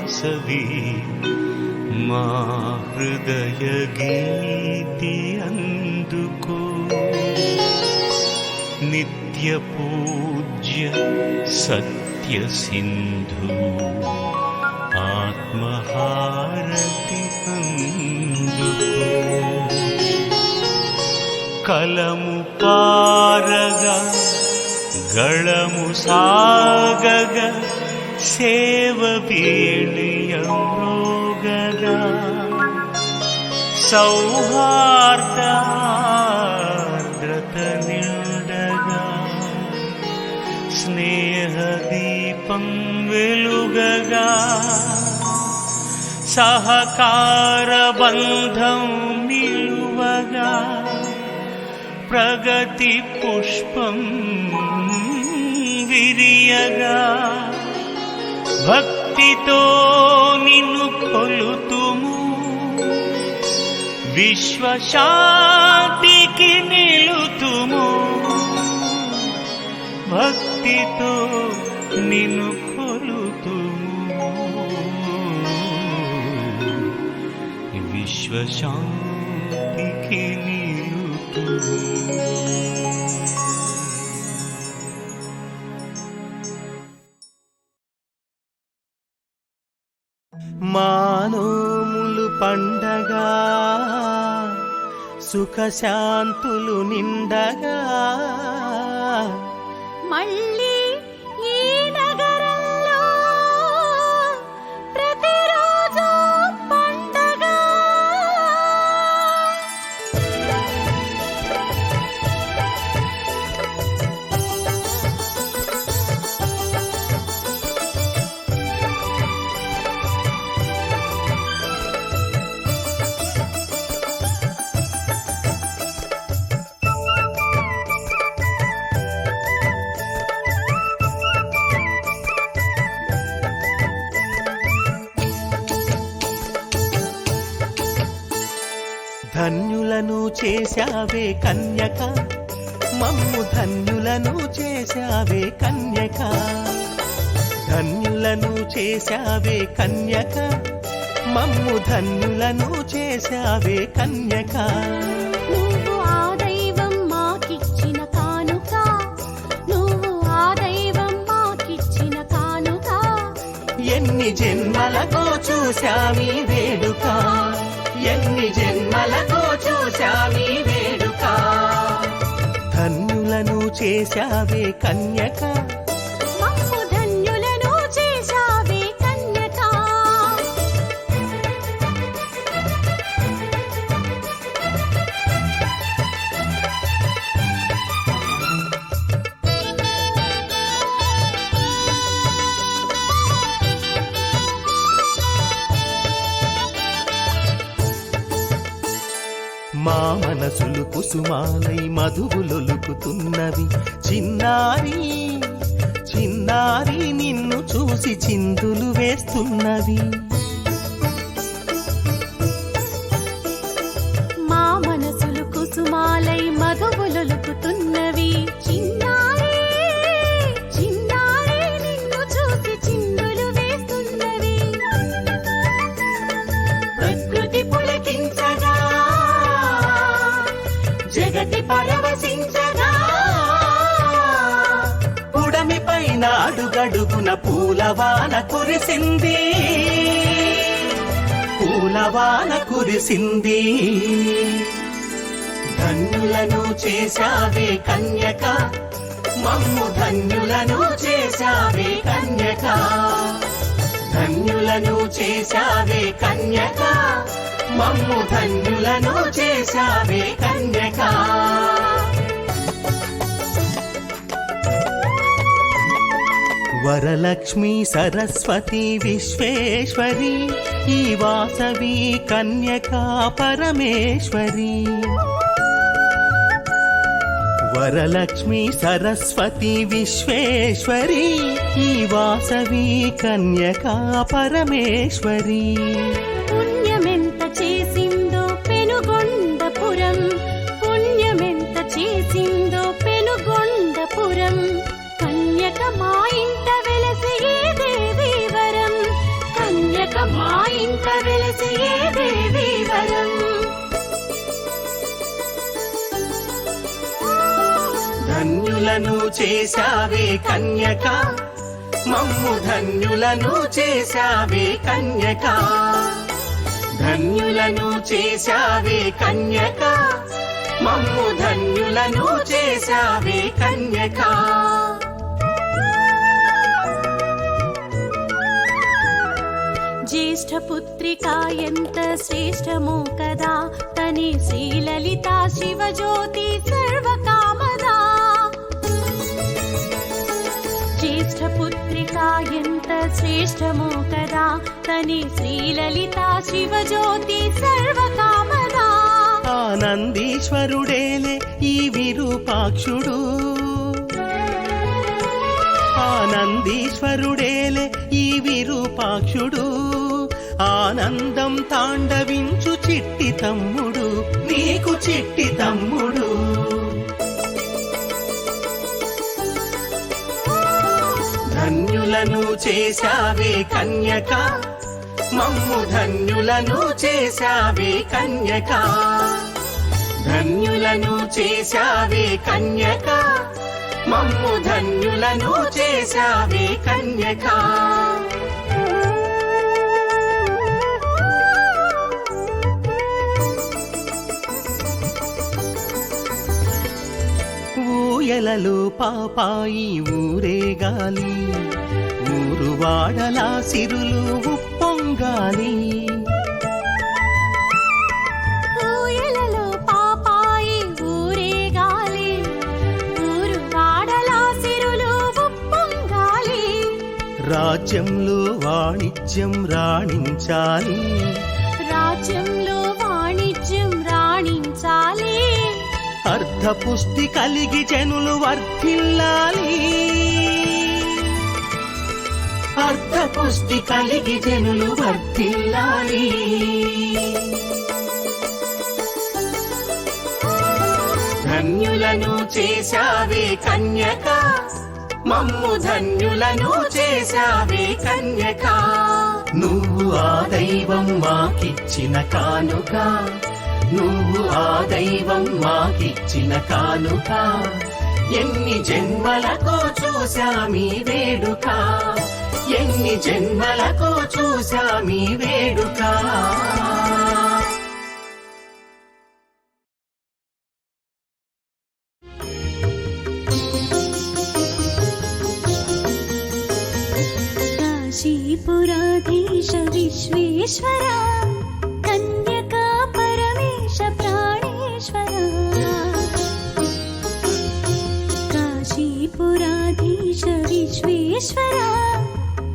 వాసవి మా హృదయ గీతి అందుకో. నిత్య పూజ్య సత్య సింధు ఆత్మహారతి అందుకో. కలము పారగా గళము సాగగా సేవ వీణియమ్రోగగా సౌహార్దార్ద్రత నిండగా స్నేహ దీపం వెలుగగా సహకార బంధం నిలువగా ప్రగతి పుష్పం విరియగా భక్తితో నిన్ను కొలుతుము విశ్వశాంతికి నిలుతుము. భక్తితో నిన్ను కొలుతుము విశ్వశాంతికి నిలుతుము. మానోములు పండగా సుఖశాంతులు నిండగా మళ్ళీ ఈ నగరంలో ప్రతిరోజు పండగ. ధన్యులను చేశావే కన్యక మమ్ము ధన్యులను చేశావే కన్యక. ధన్యులను చేశావే కన్యక మమ్ము ధన్యులను చేశావే కన్యక. నువ్వు ఆ దైవం మాకిచ్చిన కానుక, నువ్వు ఆ దైవం మాకిచ్చిన కానుక. ఎన్ని జన్మలకో చూశామీ వేడుక, ఎన్ని జన్మలకో చూశామీ వేడుక. ధన్యులను చేశావే కన్యక మమ్ము ధన్యులను చేశావే కన్యక. మా మనసులు కుసుమాలై మధువులొలుకుతున్నవి. చిన్నారి చిన్నారి నిన్ను చూసి చిందులు వేస్తున్నవి. మా మనసులు కుసుమాలై మధువులొలుకుతున్నవి. చిన్నారి చిన్నారి నిన్ను చూసి చిందులు వేస్తున్నవి. ప్రకృతి పులకించగా జగతి పరవశించగా పుడమి పైన అడుగడుగున పూలవాన కురిసింది, పూలవాన కురిసింది. ధన్యులను చేశావే కన్యక మమ్ము ధన్యులను చేశావే కన్యక. ధన్యులను చేశావే కన్యక మమ్ము ధన్యులను చేశావే కన్యక. వరలక్ష్మి సరస్వతి విశ్వేశ్వరి ఈ వాసవి కన్యకా పరమేశ్వరి. వరలక్ష్మి సరస్వతి విశ్వేశ్వరి ఈ వాసవి కన్యకా పరమేశ్వరి. పుణ్యమెంత చేసిందో పెనుగొండపురం, పుణ్యమెంత చేసిందో పెనుగొండపురం. కన్యక మా ఇంట వెలసి ఏ దేవీ వరం, కన్యక మా ఇంట వెలసి ఏ దేవి వరం. ధన్యులను చేశావే కన్యక, మమ్ము ధన్యులను చేశావే కన్యక. ధన్యులను చేశావే కన్యక, మమ్ము ధన్యులను చేశావే కన్యక. జ్యేష్ఠ పుత్రిక ఎంత శ్రేష్టమో కదా, తని శ్రీలలిత శివజ్యోతి సర్వకామదా. జ్యేష్ఠ పుత్రిక ఎంత శ్రేష్టమో కదా, తని శ్రీలలిత శివజ్యోతి సర్వకామదా. ఆనందీశ్వరుడేలే ఈ విరూపాక్షుడు, ఆనందీశ్వరుడేలే ఈ విరూపాక్షుడు. ఆనందం తాండవించు చిట్టి తమ్ముడు, నీకు చిట్టి తమ్ముడు. ధన్యులను చేశావే కన్యక, మమ్ము ధన్యులను చేశావే కన్యక. ధన్యులను చేశావే కన్యక, మమ్ము ధన్యులను చేశావే కన్యక. ఊయలలో పాపాయి ఊరేగాలి, ఊరు వాడలా సిరులు ఉప్పొంగాలి. ఊయలలో పాపాయి ఊరేగాలి, ఊరు వాడలా సిరులు ఉప్పొంగాలి. రాజ్యంలో వాణిజ్యం రాణించాలి, రాజ్యంలో వాణిజ్యం రాణించాలి. అర్ధపుష్టి కలిగి జనులు వర్ధిల్లాలి, అర్ధపుష్టి కలిగి జనులు వర్ధిల్లాలి. ధన్యులను చేశావే కన్యక, మమ్ము ధన్యులను చేశావే కన్యక. నువ్వు ఆ దైవం మాకిచ్చిన కానుక, నువ్వు ఆ దైవం మాకిచ్చిన కానుక. ఎన్ని జన్మలకో చూశామీ వేడుక, ఎన్ని జన్మలకో చూశామీ వేడుక. కాశీపురాధీశ విశ్వేశ్వర, కన్యకా పరమేశ ప్రాణేశ్వర. కాశీపురాధీశ విశ్వేశ్వర,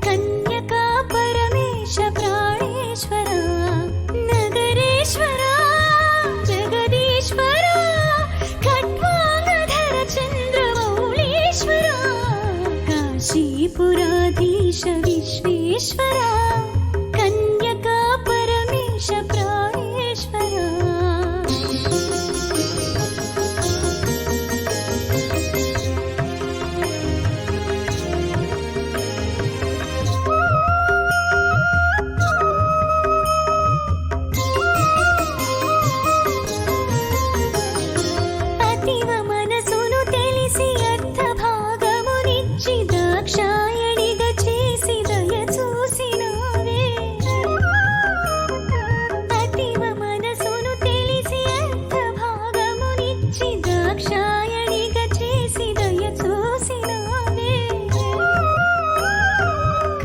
కన్యకా పరమేశ ప్రాణేశ్వర. నగరేశ్వర జగదీశ్వర, ఖడ్వాంగధర చంద్రమౌళీశ్వర. కాశీపురాధీశ విశ్వేశ్వర, కన్యకా పరమేశ ప్రాణేశ్వర. అతివ మనసును తెలిసి అర్థ భాగమునిచ్చి దాక్షాయణిగా చేసి దయ చూసినావే. అతివ మనసును తెలిసి అర్థ భాగమునిచ్చి దాక్షాయణిగా చేసి దయ చూసినావే.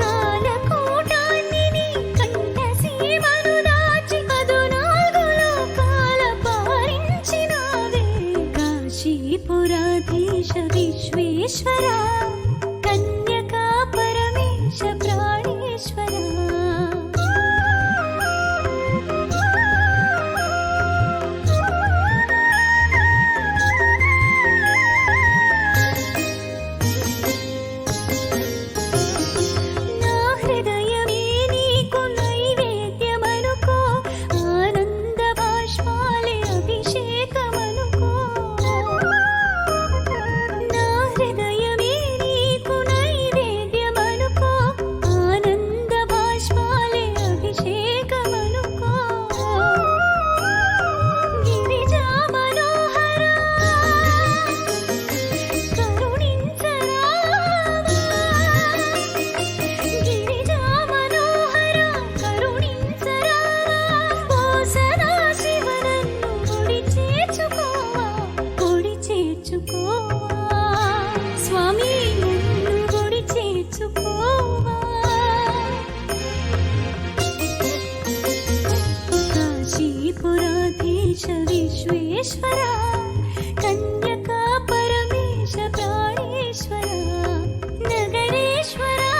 కాలకూటాన్ని నీ కంఠసీమను దాచి 14 లోకాల పారించినావే. కాశీపురాధీశ విశ్వేశ్వర, కన్యకా పరమేశ ప్రాణేశ్వర. నా హృదయమే నీకు నైవేద్యమనుకో, ఆనంద బాష్పాలే అభిషేకమనుకో. నా హృదయమే విశ్వేశ్వరా కన్యకా పరమేశ ప్రాణేశ్వరా నగరేశ్వరా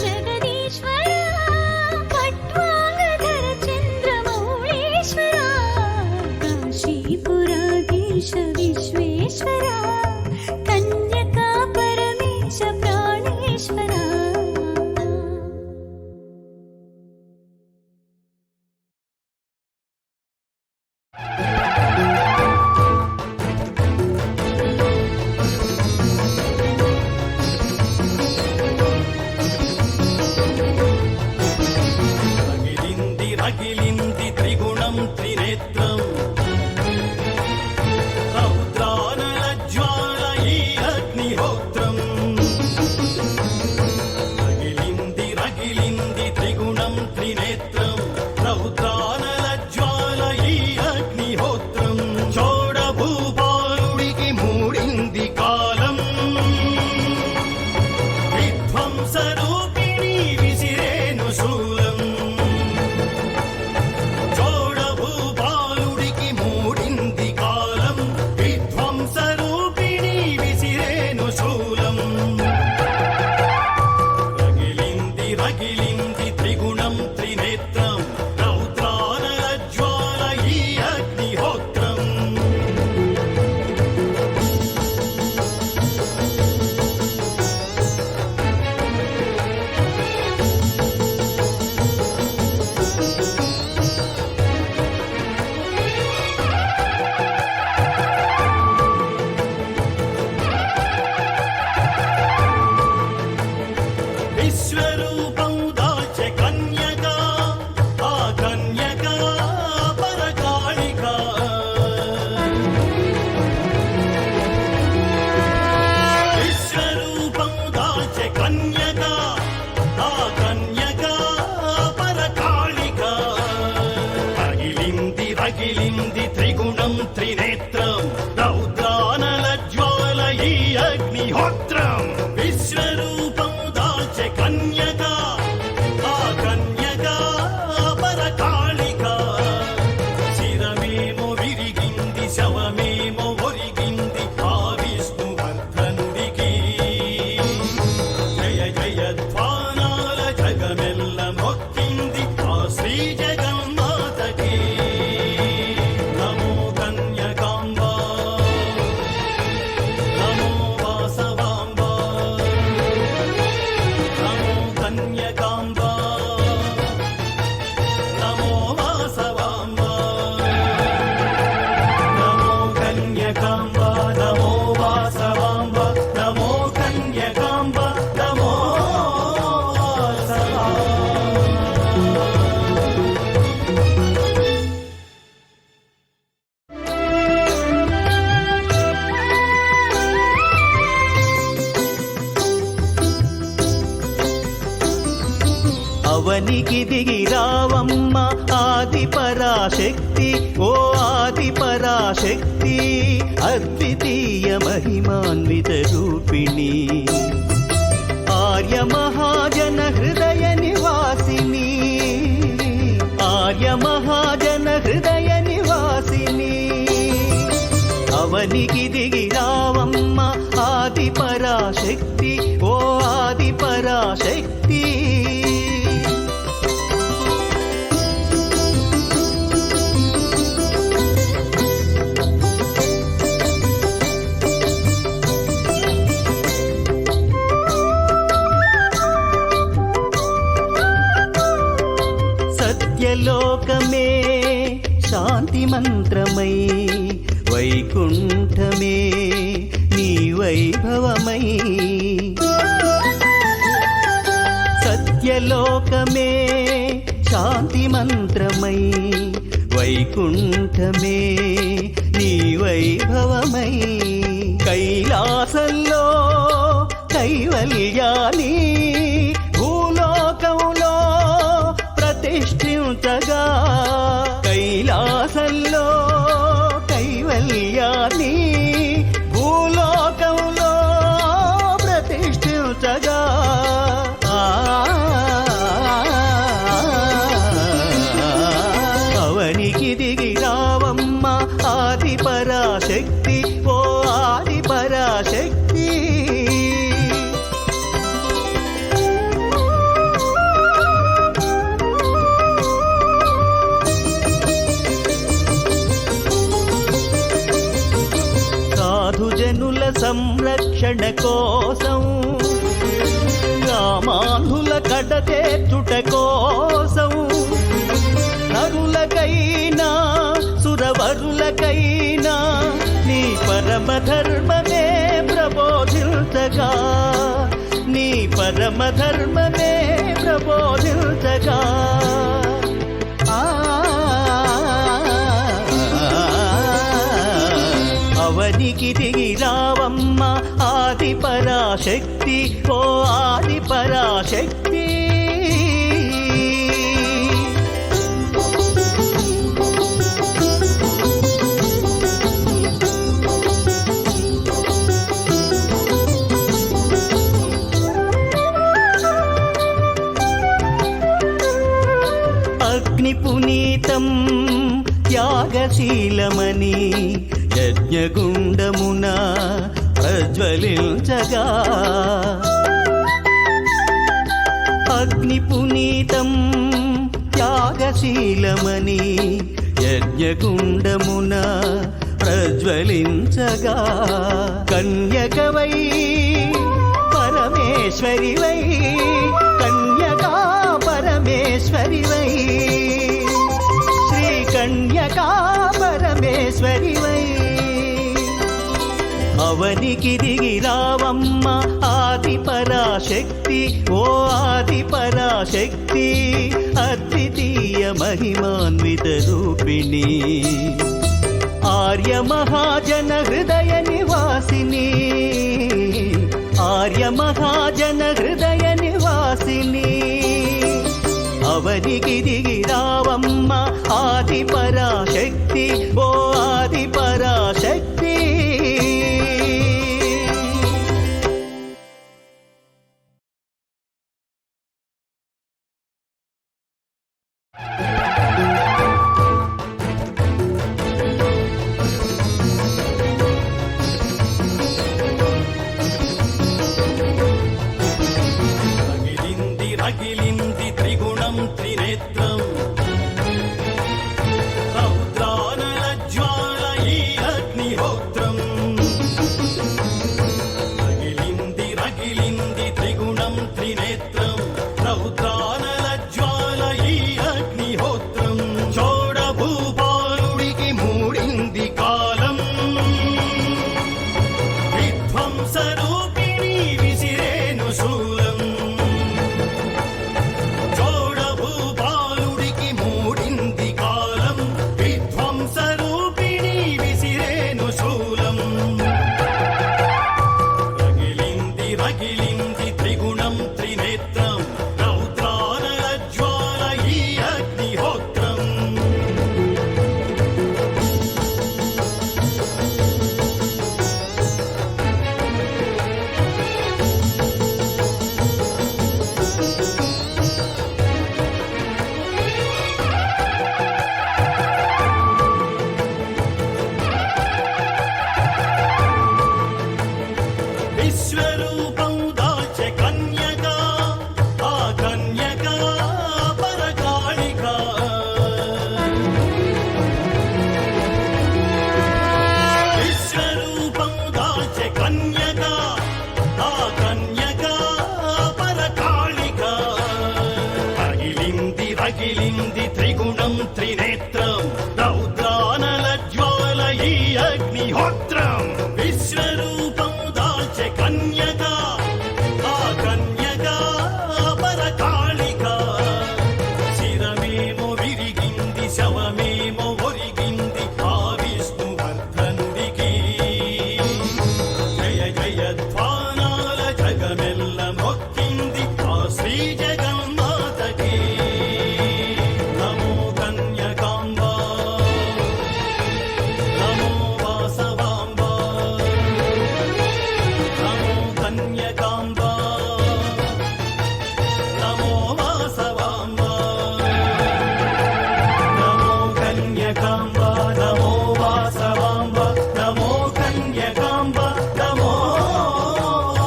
జగదీశ్వరా ఖట్వాంగధర చంద్రమౌళీశ్వరా కాశీపురాధీశ విశ్వేశ్వరా కన్యకా పరమేశ ప్రాణేశ్వరా. రగిలింది రగిలింది త్రిగుణం త్రినేత్రం రౌద్రానల జ్వాల ఈ అగ్నిహోత్రం. రగిలింది రగిలింది త్రిగుణం త్రినేత్రం రౌద్రానల జ్వాల ఈ అగ్నిహోత్రం. చోడభూపాలుడికి మూడింది కాలం విధ్వంసరూపిణి విసిరేను శూలం. చోడభూపాలుడికి మూడింది కాలం విధ్వంసరూపిణి విసిరేను శూలం. రగిలింది రగిలింది త్రిగుణం త్రినేత్రం రౌద్రానల జ్వాల ఈ అగ్నిహోత్రం. విశ్వరూపం దాల్చె కన్యక ఆ కన్యక పరకాళిక. విశ్వరూపం దాల్చె కన్యక ఆ కన్యక పరకాళిక. రగిలింది రగిలింది త్రిగుణం త్రినేత్రం రౌద్రానల జ్వాల ఈ అగ్నిహోత్రం. విశ్వరూపం దాల్చె కన్యక ఆ కన్యక పరకాళిక. శిరమేమో విరిగింది శవమేమో ఒరిగింది ఆ విష్ణువర్ధనుడికి. జయ జయ ధ్వానాల జగమెల్ల మొక్కింది ఆ శ్రీ జగన్మాతకి. నమో కన్యకాంబ నమో వాసవాంబ నమో కన్యకాంబ నమో వాసవాంబ నమో కన్యకాంబ నమో వాసవాంబ నమో కన్యకాంబ నమో వాసవాంబ. అవనికి దిగి రావమ్మ ఆది పరాశక్తి ఓ ఆది పరాశక్తి అద్వితీయ మహిమాన్విత రూపిణి ఆర్య మహాజన హృదయ నివాసిని ఆర్య మహాజన హృదయ నివాసిని. అవనికి దిగి రావమ్మ ఆది పరాశక్తి ఓ ఆది పరాశక్తి. సత్యలోకమే శాంతి మంత్రమై వైకుంఠమే నీ వైభవమై. సత్యలోకమే శాంతి మంత్రమై వైకుంఠమే నీ వైభవమై. కైలాసంలో కైవల్యాని భూలోకంలో ప్రతిష్ఠించగా కైలాసంలో కైవల్యాని భూలోకంలో ప్రతిష్ఠించగా అవనికి దిగి రావమ్మ ఆది తీర్చుట కోసం నరులకైనా సురవరులకైనా నీ పరమ ధర్మమే ప్రబోధించగా, నీ పరమ ధర్మమే ప్రబోధించగా అవనికి దిగి రావమ్మ ఆది పరాశక్తి, ఓ ఆది పరాశక్తి. అగ్ని పునీతం త్యాగశీలమని యజ్ఞగుండమున ప్రజ్వలించగా, అగ్ని పునీతం త్యాగశీలమని యజ్ఞగుండమున ప్రజ్వలించగా, కన్యకవై పరమేశ్వరివై, కన్యకా పరమేశ్వరివై, శ్రీ కన్యకా పరమేశ్వరివై అవనికి దిగి రావమ్మ ఆది పరాశక్తి, ఓ ఆది పరాశక్తి. అద్వితీయ మహిమాన్విత రూపిణి, ఆర్య మహాజన హృదయ నివాసిని, ఆర్య మహాజన హృదయ నివాసిని అవనికి దిగి రావమ్మ ఆది పరాశక్తి, ఓ ఆది పరాశక్తి. రగిలింది రగిలింది త్రిగుణం త్రినేత్రం, రౌద్రానల జ్వాల ఈ అగ్నిహోత్రం. రగిలింది రగిలింది త్రిగుణం త్రినేత్రం, రౌద్రానల జ్వాల ఈ అగ్నిహోత్రం. చోడ భూపాలుడికి మూడింది కాలం, విధ్వంసరూపిణి విసిరేను శూలం. చోడ భూపాలుడికి మూడింది కాలం, విధ్వంసరూపిణి విసిరేను శూలం. రగిలింది రగిలింది త్రిగుణం త్రినేత్రం, రౌద్రానల జ్వాల ఈ అగ్నిహోత్రం. విశ్వరూపం దాల్చె కన్యక, ఆ కన్యక పరకాళిక. విశ్వరూపం దాల్చె కన్యక, ఆ కన్యక పరకాళిక. రగిలింది రగిలింది త్రిగుణం త్రినేత్రం, రౌద్రానల జ్వాల ఈ అగ్నిహోత్రం. విశ్వరూపం దాల్చె కన్యక, ఆ కన్యక పరకాళిక. శిరమేమో విరిగింది శవమేమో ఒరిగింది ఆ విష్ణువర్ధనుడికి. జయ జయ ధ్వానాల జగమెల్ల మొక్కింది ఆ శ్రీ జగన్మాతకి. నమో కన్యకాంబ, నమో వాసవాంబ, నమో కన్యకాంబ, నమో వాసవాంబ. నమో కన్యకాంబ, నమో వాసవాంబ, నమో కన్యకాంబ, నమో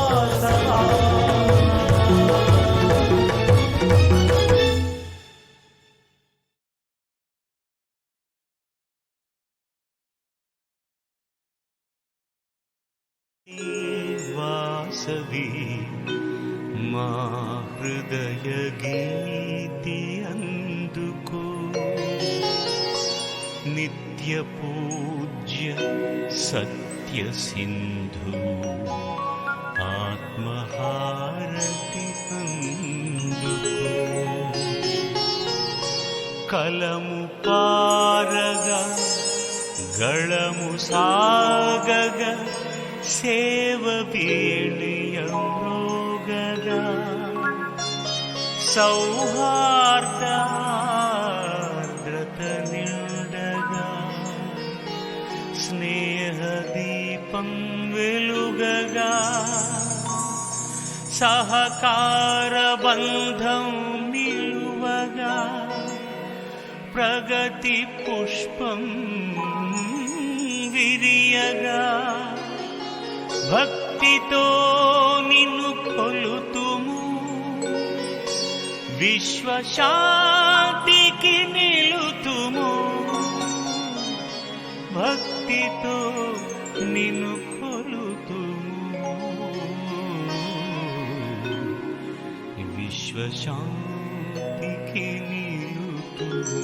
వాసవాంబ. వాసవి మా హృదయ గీత. నిత్యపూజ్య సత్యసింధు ఆత్మహారతి అందుకో కలము పారగా గళము సాగగ సేవ వేళియమ్రోగగా సౌహార్దార్ద్రత నిండగా స్నేహదీపం వెలుగగా సహకార బంధం నిలువగా ప్రగతి పుష్పం విరియగా భక్తితో నిన్ను కొలుతుము విశ్వశాంతికి నిలుతుము భక్తితో నిన్ను కొలుతుము విశ్వశాంతికి నిలుతుము